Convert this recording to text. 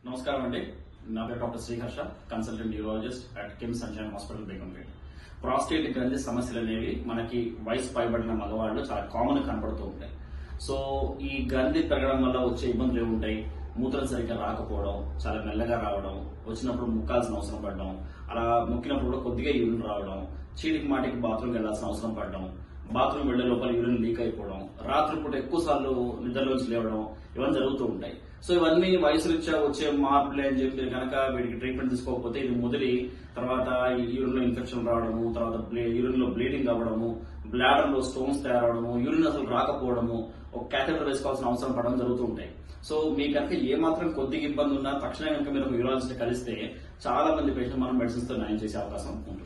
నమస్కారం అండి. నా పేరు doctor Sriharsha, consultant neurologist at Kim sunshine hospital, Begumpet. Prostate గ్రంథి సమస్యలు అనేవి మనకి వయసు పైబడిన మగవాళ్ళు చాలా కామన్ కనపడుతూ ఉంటాయి. సో ఈ గ్రంథి పెరగడం వల్ల వచ్చే ఇబ్బందులు ఏముంటాయి? మూత్రం సరిగ్గా రాకపోవడం, చాలా మెల్లగా రావడం, వచ్చినప్పుడు ముక్కాల్సిన అవసరం పడడం, అలా ముక్కినప్పుడు కూడా కొద్దిగా యూరిన్ రావడం, చీటికి మాటికి బాత్రూమ్కి వెళ్లాల్సిన అవసరం పడడం, బాత్రూమ్ వెళ్లే లోపల యూరిన్ లీక్ అయిపోవడం, రాత్రిపూట ఎక్కువ సార్లు నిద్రలోంచి లేవడం, ఇవన్నీ జరుగుతూ ఉంటాయి. సో ఇవన్నీ వయసు రీత్యా వచ్చే మార్పులే అని చెప్పి కనుక వీటికి ట్రీట్మెంట్ తీసుకోకపోతే ఇది ముదిరి తర్వాత యూరిన్ లో ఇన్ఫెక్షన్ రావడము, తర్వాత యూరిన్ లో బ్లీడింగ్ అవ్వడము, బ్లాడర్ లో స్టోన్స్ తయారవడము, యూరిన్ అసలు రాకపోవడము, ఒక క్యాథెటర్ వేసుకోవాల్సిన అవసరం పడడం జరుగుతూ ఉంటాయి. సో మీకు కనుక ఏమాత్రం కొద్దిగా ఇబ్బంది ఉన్నా తక్షణమే కనుక మీరు ఒక యూరాలజిస్ట్ కలిస్తే చాలా మంది పేషెంట్ మనం మెడిసిన్స్ తో నయం చేసే అవకాశం ఉంటుంది.